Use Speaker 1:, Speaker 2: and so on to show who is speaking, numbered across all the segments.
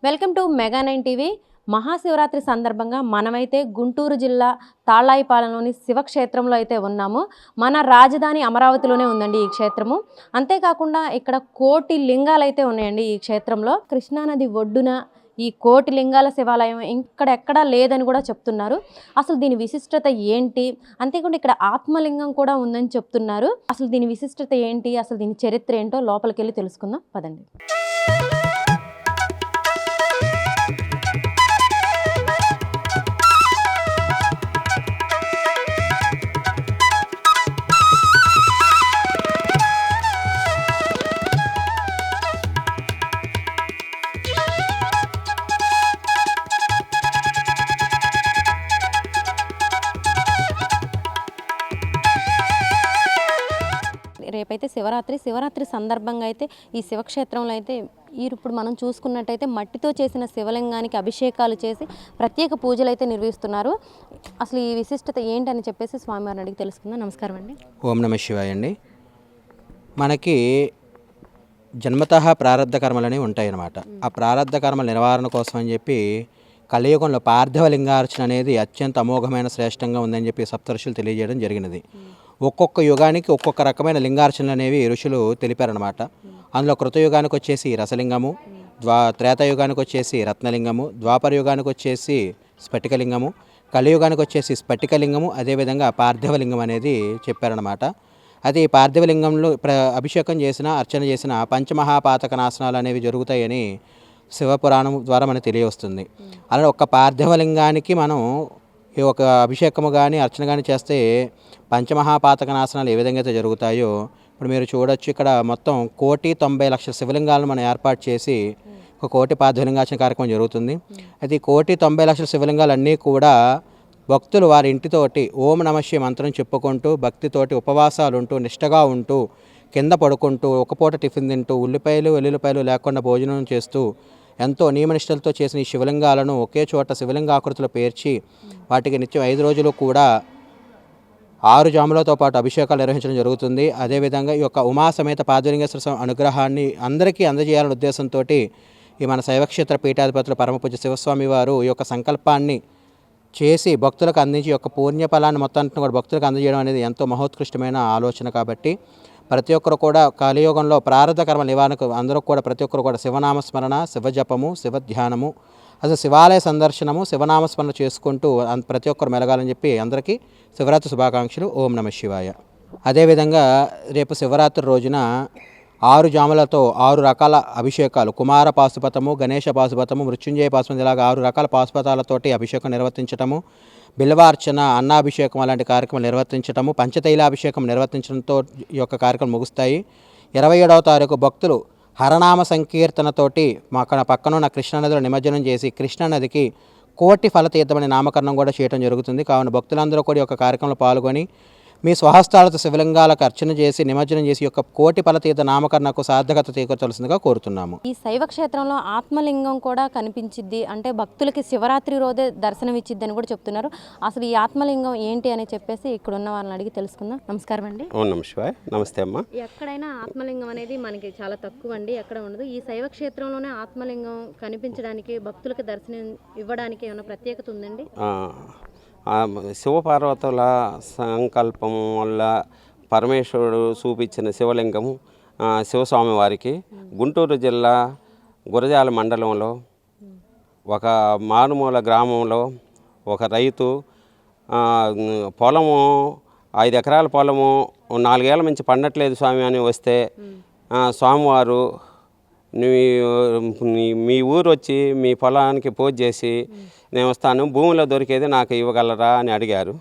Speaker 1: Welcome to mega nine TV. Mahashivratri సందర్భంగా మనమైతే గుంటూరు జిల్లా తాళ్ళాయిపాలెంలోని శివక్షేత్రంలో అయితే ఉన్నాము. మన రాజధాని అమరావతిలోనే ఉందండి ఈ క్షేత్రము. అంతేకాకుండా ఇక్కడ కోటి లింగాలు అయితే ఉన్నాయండి ఈ క్షేత్రంలో. కృష్ణానది ఒడ్డున ఈ కోటి లింగాల శివాలయం ఇక్కడెక్కడా లేదని కూడా చెప్తున్నారు. అసలు దీని విశిష్టత ఏంటి, అంతేకాకుండా ఇక్కడ ఆత్మలింగం కూడా ఉందని చెప్తున్నారు. అసలు దీని విశిష్టత ఏంటి, అసలు దీని చరిత్ర ఏంటో లోపలికి వెళ్ళి తెలుసుకుందాం పదండి. రేపైతే శివరాత్రి సందర్భంగా అయితే ఈ శివక్షేత్రంలో అయితే ఇప్పుడు మనం చూసుకున్నట్టయితే మట్టితో చేసిన శివలింగానికి అభిషేకాలు చేసి ప్రత్యేక పూజలు అయితే నిర్వహిస్తున్నారు. అసలు ఈ విశిష్టత ఏంటని చెప్పేసి స్వామివారిని అడిగి తెలుసుకుందాం. నమస్కారం అండి.
Speaker 2: ఓం నమ శివాయ అండి. మనకి జన్మతః ప్రారంధ కర్మలు అనేవి ఉంటాయి అన్నమాట. ఆ ప్రారంధ కర్మల నివారణ కోసం అని చెప్పి కలియుగంలో పార్థివ లింగార్చన అనేది అత్యంత అమోఘమైన శ్రేష్టంగా ఉందని చెప్పి సప్తఋషులు తెలియజేయడం జరిగినది. ఒక్కొక్క యుగానికి ఒక్కొక్క రకమైన లింగార్చనలు అనేవి ఋషులు తెలిపారనమాట. అందులో కృతయుగానికి వచ్చేసి రసలింగము, త్రేతాయుగానికి వచ్చేసి రత్నలింగము, ద్వాపర యుగానికి వచ్చేసి స్ఫటికలింగము, కలియుగానికి వచ్చేసి స్ఫటికలింగము, అదేవిధంగా పార్థివలింగం అనేది చెప్పారనమాట. అది పార్థివలింగంలో అభిషేకం చేసిన అర్చన చేసిన పంచమహాపాతక నాశనాలు అనేవి జరుగుతాయని శివపురాణం ద్వారా మనకు తెలియవస్తుంది. అలా ఒక్క పార్థివలింగానికి మనం ఈ ఒక అభిషేకము కానీ అర్చన కానీ చేస్తే పంచమహాపాతక నాశనాలు ఏ విధంగా అయితే జరుగుతాయో ఇప్పుడు మీరు చూడొచ్చు. ఇక్కడ మొత్తం 1,90,00,000 శివలింగాలను మనం ఏర్పాటు చేసి ఒక కోటి పార్థివలింగార్చన కార్యక్రమం జరుగుతుంది. అయితే 1,90,00,000 శివలింగాలన్నీ కూడా భక్తులు వారి ఇంటితోటి ఓం నమః శివాయ మంత్రం చెప్పుకుంటూ భక్తితోటి ఉపవాసాలు ఉంటూ నిష్టగా ఉంటూ కింద పడుకుంటూ ఒక పూట టిఫిన్ తింటూ ఉల్లిపాయలు వెల్లుల్లిపాయలు లేకుండా భోజనం చేస్తూ ఎంతో నియమనిష్టలతో చేసిన ఈ శివలింగాలను ఒకే చోట శివలింగ ఆకృతిలో పేర్చి వాటికి నిత్యం 5 రోజులు కూడా 6 జాములతో పాటు అభిషేకాలు నిర్వహించడం జరుగుతుంది. అదేవిధంగా ఈ యొక్క ఉమాసమేత పార్థివలింగేశ్వర స్వామి అనుగ్రహాన్ని అందరికీ అందజేయాలనే ఉద్దేశంతో ఈ మన శైవక్షేత్ర పీఠాధిపతులు పరమపూజ్య శివస్వామి వారు ఈ యొక్క సంకల్పాన్ని చేసి భక్తులకు అందించి యొక్క పుణ్యఫలాన్ని మొత్తాన్ని కూడా భక్తులకు అందజేయడం అనేది ఎంతో మహోత్కృష్టమైన ఆలోచన. కాబట్టి ప్రతి ఒక్కరు కూడా కలియుగంలో ప్రారంధ కర్మ నివారణకు అందరూ కూడా ప్రతి ఒక్కరు కూడా శివనామస్మరణ, శివజపము, శివధ్యానము, అసలు శివాలయ సందర్శనము, శివనామస్మరణ చేసుకుంటూ ప్రతి ఒక్కరు మెలగాలని చెప్పి అందరికీ శివరాత్రి శుభాకాంక్షలు. ఓం నమ శివాయ. అదేవిధంగా రేపు శివరాత్రి రోజున 6 జాములతో 6 రకాల అభిషేకాలు, కుమార పాశుపతము, గణేష పాశుపతము, మృత్యుంజయ పాశుపతం, ఇలాగ 6 రకాల పాశుపతాలతోటి అభిషేకం నిర్వర్తించటము, బిల్వార్చన, అన్నాభిషేకం అలాంటి కార్యక్రమాలు నిర్వర్తించటము, పంచతైలాభిషేకం నిర్వర్తించడంతో ఈ యొక్క కార్యక్రమం ముగుస్తాయి. 27వ తారీఖు భక్తులు హరనామ సంకీర్తనతోటి పక్కనున్న కృష్ణానదిలో నిమజ్జనం చేసి కృష్ణానదికి కోటి ఫలతీర్థం అనే నామకరణం కూడా చేయడం జరుగుతుంది. కావున భక్తులందరూ కూడా ఈ యొక్క కార్యక్రమంలో పాల్గొని మీ స్వహస్తాలతో శివలింగాలకు అర్చన చేసి నిమజ్జనం చేసి యొక్క కోటి ఫలతీర్థ నామకరణకు సార్థకత చేకూర్చాల్సిందిగా కోరుతున్నాము.
Speaker 1: ఈ శైవ క్షేత్రంలో ఆత్మలింగం కూడా కనిపించిద్ది, అంటే భక్తులకి శివరాత్రి రోజే దర్శనం ఇచ్చిద్ది అని కూడా చెప్తున్నారు. అసలు ఈ ఆత్మలింగం ఏంటి అని చెప్పేసి ఇక్కడ ఉన్న వాళ్ళని అడిగి తెలుసుకుందాం. నమస్కారం అండి.
Speaker 2: ఓం నమ శివాయ. నమస్తే అమ్మ.
Speaker 1: ఎక్కడైనా ఆత్మలింగం అనేది మనకి చాలా తక్కువ అండి, ఎక్కడ ఉండదు. ఈ శైవ క్షేత్రంలోనే ఆత్మలింగం కనిపించడానికి భక్తులకి దర్శనం ఇవ్వడానికి ఏమైనా ప్రత్యేకత ఉందండి?
Speaker 3: శివపార్వతుల సంకల్పం వల్ల పరమేశ్వరుడు చూపించిన శివలింగము శివస్వామి వారికి గుంటూరు జిల్లా గురజాల మండలంలో ఒక మారుమూల గ్రామంలో ఒక రైతు పొలము 5 ఎకరాల పొలము 4 ఏళ్ల నుంచి పండట్లేదు స్వామి అని వస్తే స్వామివారు మీ ఊరు వచ్చి మీ పొలానికి పూజ చేసి నేను వస్తాను, భూమిలో దొరికేది నాకు ఇవ్వగలరా అని అడిగారు.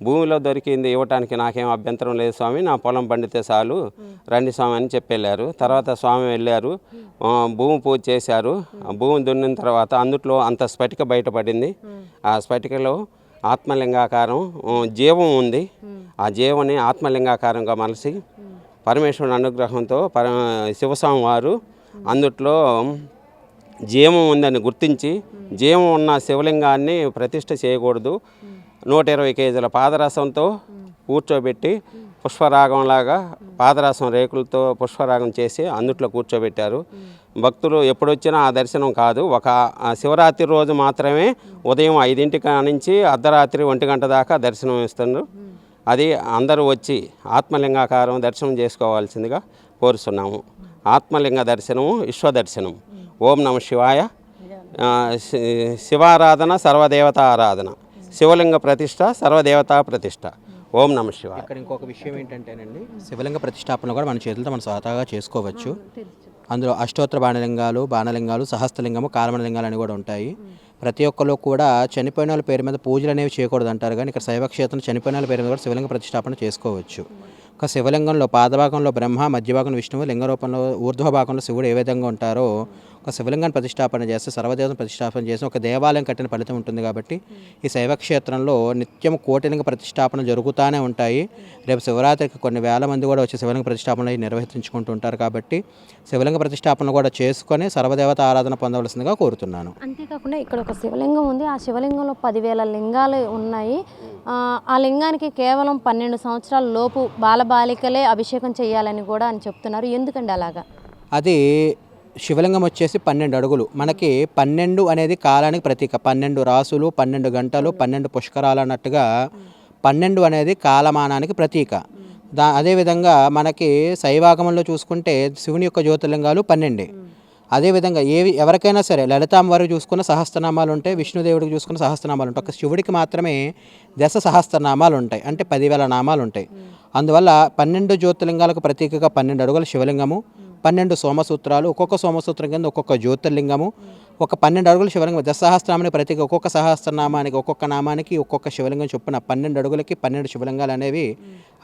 Speaker 3: భూమిలో దొరికింది ఇవ్వటానికి నాకేం అభ్యంతరం లేదు స్వామి, నా పొలం పండితే చాలు, రండి స్వామి అని చెప్పెళ్ళారు. తర్వాత స్వామి వెళ్ళారు, భూమి పూజ చేశారు. భూమి దున్నిన తర్వాత అందుట్లో అంత స్ఫటిక బయటపడింది. ఆ స్ఫటికలో ఆత్మలింగాకారం జీవం ఉంది. ఆ జీవని ఆత్మలింగాకారంగా మలసి పరమేశ్వరుని అనుగ్రహంతో శివస్వామి వారు అందుట్లో జీవం ఉందని గుర్తించి జీవం ఉన్న శివలింగాన్ని ప్రతిష్ఠ చేయకూడదు, 120 కేజీల పాదరసంతో కూర్చోబెట్టి పుష్పరాగంలాగా పాదరసం రేకులతో పుష్పరాగం చేసి అందుట్లో కూర్చోబెట్టారు. భక్తులు ఎప్పుడొచ్చినా ఆ దర్శనం కాదు, ఒక శివరాత్రి రోజు మాత్రమే ఉదయం 5 నుంచి అర్ధరాత్రి 1 గంట దాకా దర్శనం ఇస్తున్నారు. అది అందరూ వచ్చి ఆత్మలింగాకారం దర్శనం చేసుకోవాల్సిందిగా కోరుతున్నాము. ఆత్మలింగ దర్శనము విశ్వదర్శనం. ఓం నమ శివాయ. శివారాధన సర్వదేవతా ఆరాధన, శివలింగ ప్రతిష్ట సర్వదేవతా ప్రతిష్ట. ఓం నమ శివాయ.
Speaker 2: ఇక్కడ ఇంకొక విషయం ఏంటంటేనండి, శివలింగ ప్రతిష్టాపన కూడా మన చేతులతో మనం స్వతహాగా చేసుకోవచ్చు. అందులో అష్టోత్తర బాణలింగాలు, సహస్రలింగము, కాలమలింగాలు అని కూడా ఉంటాయి. ప్రతి ఒక్కరు కూడా చనిపోయిన వాళ్ళ పేరు మీద పూజలు అనేవి చేయకూడదు అంటారు, కానీ ఇక్కడ శైవక్షేత్రం చనిపోయిన వాళ్ళ పేరు మీద కూడా శివలింగ ప్రతిష్టాపన చేసుకోవచ్చు. ఒక శివలింగంలో పాదభాగంలో బ్రహ్మ, మధ్య భాగంలో విష్ణువు, లింగ రూపంలో ఊర్ధ్వ భాగంలో శివుడు ఏ విధంగా ఉంటారో ఒక శివలింగాన్ని ప్రతిష్టాపన చేస్తే సర్వదేవతను ప్రతిష్టాపన చేసి ఒక దేవాలయం కట్టిన ఫలితం ఉంటుంది. కాబట్టి ఈ శైవక్షేత్రంలో నిత్యం కోటిలింగ ప్రతిష్టాపన జరుగుతూనే ఉంటాయి. రేపు శివరాత్రికి కొన్ని వేల మంది కూడా వచ్చి శివలింగ ప్రతిష్టాపనలు నిర్వహించుకుంటూ ఉంటారు. కాబట్టి శివలింగ ప్రతిష్టాపన కూడా చేసుకొని సర్వదేవత ఆరాధన పొందవలసిందిగా కోరుతున్నాను.
Speaker 1: అంతేకాకుండా ఇక్కడ ఒక శివలింగం ఉంది. ఆ శివలింగంలో 10,000 లింగాలు ఉన్నాయి. ఆ లింగానికి కేవలం 12 సంవత్సరాల లోపు బాలబాలికలే అభిషేకం చేయాలని కూడా అని చెప్తున్నారు. ఎందుకండి అలాగా?
Speaker 2: అది శివలింగం వచ్చేసి 12 అడుగులు. మనకి 12 అనేది కాలానికి ప్రతీక. 12 రాసులు, 12 గంటలు, 12 పుష్కరాలు అన్నట్టుగా 12 అనేది కాలమానానికి ప్రతీక. అదేవిధంగా మనకి శైవాగమంలో చూసుకుంటే శివుని యొక్క జ్యోతిర్లింగాలు 12. అదేవిధంగా ఎవరికైనా సరే లలితాంబవారికి చూసుకున్న సహస్రనామాలు ఉంటాయి, విష్ణుదేవుడికి చూసుకున్న సహస్రనామాలు ఉంటాయి. ఒక శివుడికి మాత్రమే దశ సహస్రనామాలు ఉంటాయి, అంటే 10,000 నామాలు ఉంటాయి. అందువల్ల 12 జ్యోతిర్లింగాలకు ప్రతీకగా 12 అడుగుల శివలింగము, 12 సోమసూత్రాలు, ఒక్కొక్క సోమసూత్రం కింద ఒక్కొక్క జ్యోతిర్లింగము, ఒక 12 అడుగుల శివలింగం. దశసహస్రనామానికి ప్రతీక ఒక్కొక్క సహస్రనామానికి ఒక్కొక్క నామానికి ఒక్కొక్క శివలింగం చొప్పున 12 అడుగులకి 12 శివలింగాలు అనేవి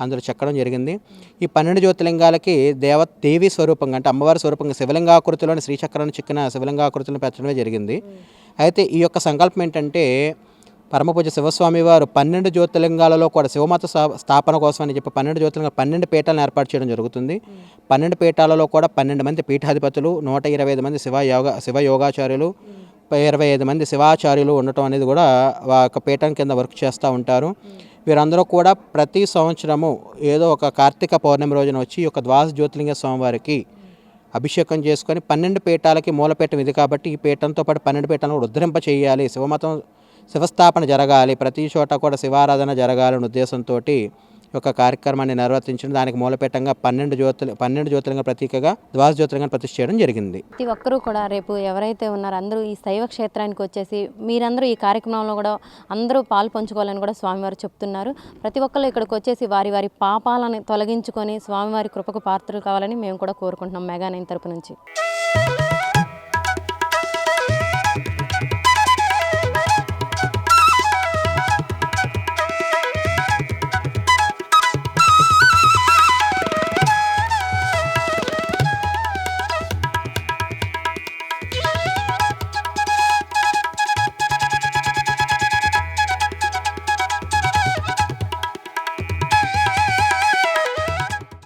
Speaker 2: అందులో చెక్కడం జరిగింది. ఈ 12 జ్యోతిర్లింగాలకి దేవి స్వరూపంగా, అంటే అమ్మవారి స్వరూపంగా శివలింగాకృతిలోని శ్రీచక్రాన్ని చెక్కిన శివలింగాకృతులను పెట్టడమే జరిగింది. అయితే ఈ యొక్క సంకల్పం ఏంటంటే, పరమపూజ శివస్వామి వారు 12 జ్యోతిర్లింగాలలో కూడా శివమత స్థాపన కోసం అని చెప్పి 12 జ్యోతిర్లింగాలు 12 పీఠాలను ఏర్పాటు చేయడం జరుగుతుంది. 12 పీఠాలలో కూడా 12 మంది పీఠాధిపతులు, 125 మంది శివ యోగాచార్యులు, 25 మంది శివాచార్యులు ఉండటం అనేది కూడా ఒక పీఠం కింద వర్క్ చేస్తూ ఉంటారు. వీరందరూ కూడా ప్రతి సంవత్సరము ఏదో ఒక కార్తీక పౌర్ణమి రోజున వచ్చి ఈ యొక్క ద్వాదశ జ్యోతిర్లింగ స్వామివారికి అభిషేకం చేసుకొని 12 పీఠాలకి మూలపీఠం ఇది కాబట్టి ఈ పీఠంతో పాటు 12 పీఠాలను కూడా ఉద్ధరింప చేయాలి, శివస్థాపన జరగాలి, ప్రతి చోట కూడా శివారాధన జరగాలనే ఉద్దేశంతో ఒక కార్యక్రమాన్ని నిర్వర్తించిన దానికి మూలపేటంగా 12 జ్యోతిర్లింగ ప్రతీకగా ద్వాదశ జ్యోతిర్లింగాన్ని ప్రతిష్ఠ చేయడం జరిగింది.
Speaker 1: ప్రతి ఒక్కరూ కూడా రేపు ఎవరైతే ఉన్నారో అందరూ ఈ శైవ క్షేత్రానికి వచ్చేసి మీరందరూ ఈ కార్యక్రమంలో కూడా అందరూ పాలు పంచుకోవాలని కూడా స్వామివారు చెప్తున్నారు. ప్రతి ఒక్కరు ఇక్కడికి వచ్చేసి వారి వారి పాపాలను తొలగించుకొని స్వామివారి కృపకు పాత్రలు కావాలని మేము కూడా కోరుకుంటున్నాం మెగా 9 తరపు నుంచి.